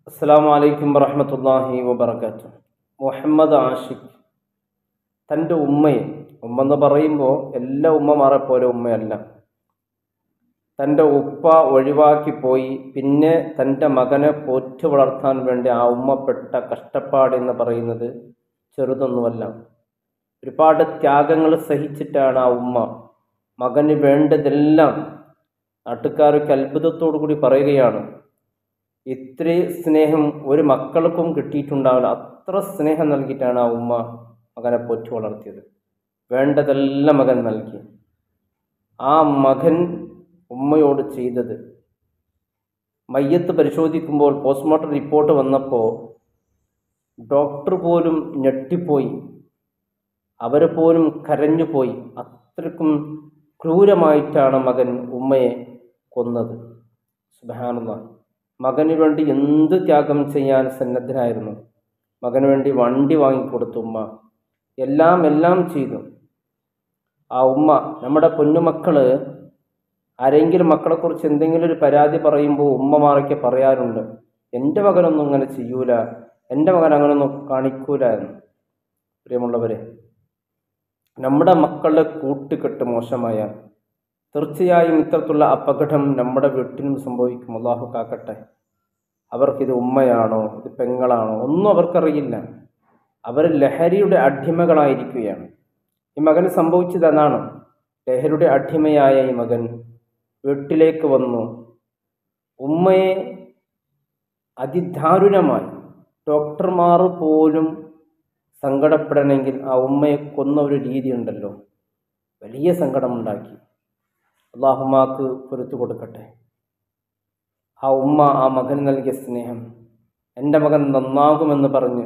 അസ്സലാമു അലൈക്കും വറഹ്മത്തുള്ളാഹി വബറകാതുഹു. മുഹമ്മദ് ആഷിഖ് തൻ്റെ ഉമ്മയെ, ഉമ്മെന്ന് പറയുമ്പോൾ എല്ലാ ഉമ്മമാരെ പോലെ ഉമ്മയല്ല, തൻ്റെ ഉപ്പ ഒഴിവാക്കിപ്പോയി പിന്നെ തൻ്റെ മകനെ പോറ്റി വളർത്താൻ വേണ്ടി ആ ഉമ്മപ്പെട്ട കഷ്ടപ്പാട് എന്ന് പറയുന്നത് ചെറുതൊന്നുമല്ല. ഒരുപാട് ത്യാഗങ്ങൾ സഹിച്ചിട്ടാണ് ആ ഉമ്മ മകന് വേണ്ടതെല്ലാം. നാട്ടുകാർക്ക് അത്ഭുതത്തോടു കൂടി പറയുകയാണ്, ഇത്രയും സ്നേഹം ഒരു മക്കൾക്കും കിട്ടിയിട്ടുണ്ടാവില്ല. അത്ര സ്നേഹം നൽകിയിട്ടാണ് ആ ഉമ്മ മകനെ പോറ്റി വളർത്തിയത്. വേണ്ടതെല്ലാം മകൻ നൽകി. ആ മകൻ ഉമ്മയോട് ചെയ്തത്, മയ്യത്ത് പരിശോധിക്കുമ്പോൾ പോസ്റ്റ്മോർട്ടം റിപ്പോർട്ട് വന്നപ്പോൾ ഡോക്ടർ പോലും ഞെട്ടിപ്പോയി, അവർ പോലും കരഞ്ഞുപോയി. അത്രയ്ക്കും ക്രൂരമായിട്ടാണ് മകൻ ഉമ്മയെ കൊന്നത്. സുബ്ഹാനല്ലാഹ്. മകന് വേണ്ടി എന്ത് ത്യാഗം ചെയ്യാൻ സന്നദ്ധനായിരുന്നു. മകന് വേണ്ടി വണ്ടി വാങ്ങിക്കൊടുത്തു ഉമ്മ. എല്ലാം ചെയ്തു ആ ഉമ്മ. നമ്മുടെ പൊന്നുമക്കൾ ആരെങ്കിലും മക്കളെക്കുറിച്ച് എന്തെങ്കിലും ഒരു പരാതി പറയുമ്പോൾ ഉമ്മമാരൊക്കെ പറയാറുണ്ട്, എൻ്റെ മകനൊന്നും ഇങ്ങനെ ചെയ്യൂല, എൻ്റെ മകൻ അങ്ങനൊന്നും കാണിക്കൂല എന്ന്. പ്രിയമുള്ളവരെ, നമ്മുടെ മക്കളുടെ കൂട്ടുകെട്ട് മോശമായാൽ തീർച്ചയായും ഇത്തരത്തിലുള്ള അപകടം നമ്മുടെ വീട്ടിലും സംഭവിക്കും. അല്ലാഹു കാക്കട്ടെ. അവർക്കിത് ഉമ്മയാണോ ഇത് പെങ്ങളാണോ ഒന്നും അവർക്കറിയില്ല. അവർ ലഹരിയുടെ അടിമകളായിരിക്കുകയാണ്. ഈ മകന് സംഭവിച്ചത് അതാണ്. ലഹരിയുടെ അടിമയായ ഈ മകൻ വീട്ടിലേക്ക് വന്നു. ഉമ്മയെ അതിദാരുണമായി, ഡോക്ടർമാർ പോലും സങ്കടപ്പെടണമെങ്കിൽ ആ ഉമ്മയെ കൊന്ന ഒരു രീതി ഉണ്ടല്ലോ, വലിയ സങ്കടമുണ്ടാക്കി. അല്ലാഹുമാക്ക് പൊരുത്തു കൊടുക്കട്ടെ. ആ ഉമ്മ ആ മകന് നൽകിയ സ്നേഹം, എൻ്റെ മകൻ നന്നാകുമെന്ന് പറഞ്ഞ്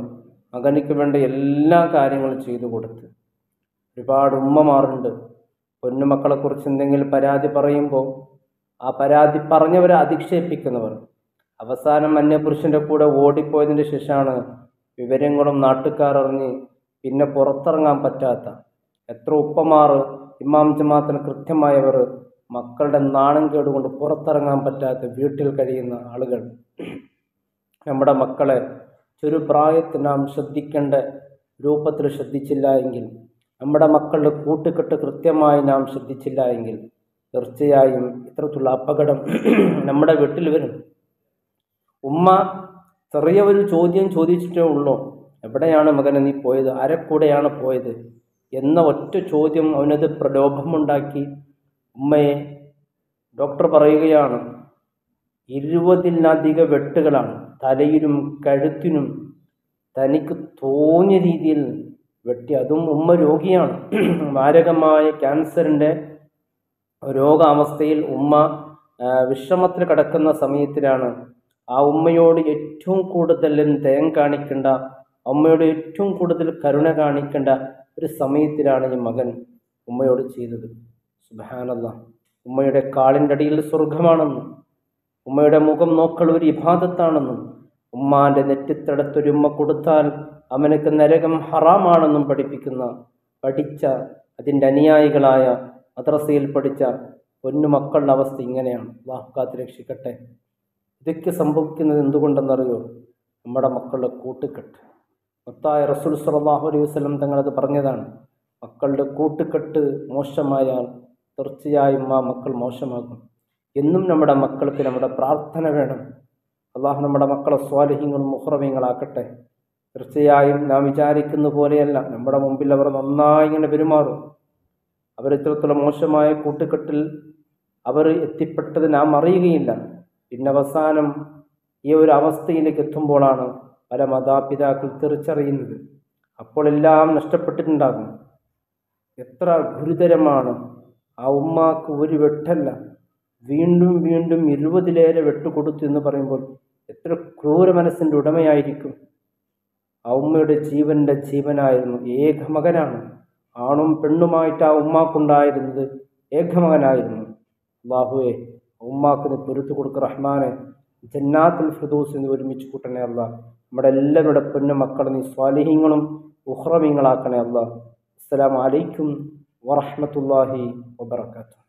മകനിക്ക് വേണ്ട എല്ലാ കാര്യങ്ങളും ചെയ്തു കൊടുത്ത്. ഒരുപാട് ഉമ്മമാരുണ്ട് പൊന്നുമക്കളെക്കുറിച്ച് എന്തെങ്കിലും പരാതി പറയുമ്പോൾ ആ പരാതി പറഞ്ഞവരെ അധിക്ഷേപിക്കുന്നവർ. അവസാനം അന്യപുരുഷൻ്റെ കൂടെ ഓടിപ്പോയതിൻ്റെ ശേഷമാണ് വിവരങ്ങളും നാട്ടുകാർ അറിഞ്ഞ് പിന്നെ പുറത്തിറങ്ങാൻ പറ്റാത്ത എത്ര ഉപ്പമാർ, ഇമാം ജമാഅത്തിന് കൃത്യമായവർ, മക്കളുടെ നാണം കേടുകൊണ്ട് പുറത്തിറങ്ങാൻ പറ്റാത്ത വീട്ടിൽ കഴിയുന്ന ആളുകൾ. നമ്മുടെ മക്കളെ ചെറുപ്രായത്തിൽ നാം ശ്രദ്ധിക്കേണ്ട രൂപത്തിൽ ശ്രദ്ധിച്ചില്ല എങ്കിൽ, നമ്മുടെ മക്കളുടെ കൂട്ടുകെട്ട് കൃത്യമായി നാം ശ്രദ്ധിച്ചില്ല എങ്കിൽ തീർച്ചയായും ഇത്തരത്തിലുള്ള അപകടം നമ്മുടെ വീട്ടിൽ വരും. ഉമ്മ ചെറിയ ഒരു ചോദ്യം ചോദിച്ചിട്ടേ ഉള്ളൂ, എവിടെയാണ് മകനെ നീ പോയത്, ആരെക്കൂടെയാണ് പോയത് എന്ന ഒറ്റ ചോദ്യം അവനത് പ്രലോഭമുണ്ടാക്കി ഉമ്മയെ. ഡോക്ടർ പറയുകയാണ് 20-ലധികം വെട്ടുകളാണ് തലയിലും കഴുത്തിനും തനിക്ക് തോന്നിയ രീതിയിൽ വെട്ടി. അതും ഉമ്മ രോഗിയാണ്, മാരകമായ ക്യാൻസറിൻ്റെ രോഗാവസ്ഥയിൽ ഉമ്മ വിശ്രമത്തിൽ കിടക്കുന്ന സമയത്തിലാണ് ആ ഉമ്മയോട് ഏറ്റവും കൂടുതൽ ദയം കാണിക്കേണ്ട, അമ്മയോട് ഏറ്റവും കൂടുതൽ കരുണ കാണിക്കേണ്ട ഒരു സമയത്തിലാണ് ഈ മകൻ ഉമ്മയോട് ചെയ്തത്. സുബ്ഹാനല്ലാഹ്. ഉമ്മയുടെ കാലിൻ്റെ അടിയിൽ സ്വർഗമാണെന്നും ഉമ്മയുടെ മുഖം നോക്കൽ ഒരു ഇബാദത്താണെന്നും ഉമ്മാൻ്റെ നെറ്റിത്തടത്തൊരു ഉമ്മ കൊടുത്താൽ അവനക്ക് നരകം ഹറാമാണെന്നും പഠിച്ച അതിൻ്റെ അനുയായികളായ മദ്രസയിൽ പഠിച്ച പൊന്നുമക്കളുടെ അവസ്ഥ ഇങ്ങനെയാണ്. അല്ലാഹു കാത്ത് രക്ഷിക്കട്ടെ. ഇതൊക്കെ സംഭവിക്കുന്നത് എന്തുകൊണ്ടെന്നറിയോ? നമ്മുടെ മക്കളുടെ കൂട്ടുകെട്ട്. മുത്തായ റസൂൽ സ്വല്ലല്ലാഹു അലൈഹി വസല്ലം തങ്ങളത് പറഞ്ഞതാണ്. മക്കളുടെ കൂട്ടുകെട്ട് മോശമായാൽ തീർച്ചയായും ആ മക്കൾ മോശമാകും. എന്നും നമ്മുടെ മക്കൾക്ക് നമ്മുടെ പ്രാർത്ഥന വേണം. അള്ളാഹു നമ്മുടെ മക്കളെ സ്വാലിഹീങ്ങളും മുഹ്റമീങ്ങളാക്കട്ടെ. തീർച്ചയായും നാം വിചാരിക്കുന്ന പോലെയല്ല നമ്മുടെ മുമ്പിൽ അവർ നന്നായി ഇങ്ങനെ പെരുമാറും. അവരിത്തരത്തിലുള്ള മോശമായ കൂട്ടുകെട്ടിൽ അവർ എത്തിപ്പെട്ടത് നാം അറിയുകയില്ല. പിന്നെ അവസാനം ഈ ഒരു അവസ്ഥയിലേക്ക് എത്തുമ്പോഴാണ് പല മാതാപിതാക്കൾ തിരിച്ചറിയുന്നത്. അപ്പോൾ എല്ലാം നഷ്ടപ്പെട്ടിട്ടുണ്ടാകും. എത്ര ഗുരുതരമാണ്. ആ ഉമ്മാക്ക് ഒരു വെട്ടല്ല, വീണ്ടും 20-ലേറെ വെട്ടുകൊടുത്തു എന്ന് പറയുമ്പോൾ എത്ര ക്രൂര മനസ്സിൻ്റെ ഉടമയായിരിക്കും. ആ ഉമ്മയുടെ ജീവൻ്റെ ജീവനായിരുന്നു. ഏകമകനാണ്. ആണും പെണ്ണുമായിട്ട് ആ ഉമ്മാക്കുണ്ടായിരുന്നത് ഏകമകനായിരുന്നു. അല്ലാഹുവേ, ഉമ്മാക്ക് നീ പൊരുത്തു കൊടുക്കുക റഹ്മാനെ. ജന്നാത്തുൽ ഫിർദൗസ് എന്ന് ഒരുമിച്ച് കൂട്ടണേ അല്ലാഹ്. നമ്മുടെ എല്ലാവരുടെ പൊന്നു മക്കളെ നീ സ്വാലിഹീങ്ങളും ഉഖ്റമീങ്ങളാക്കണേ അല്ലാഹ്. അസ്സലാമു അലൈക്കും വറഹ്മത്തുള്ളാഹി വബറകാതുഹു.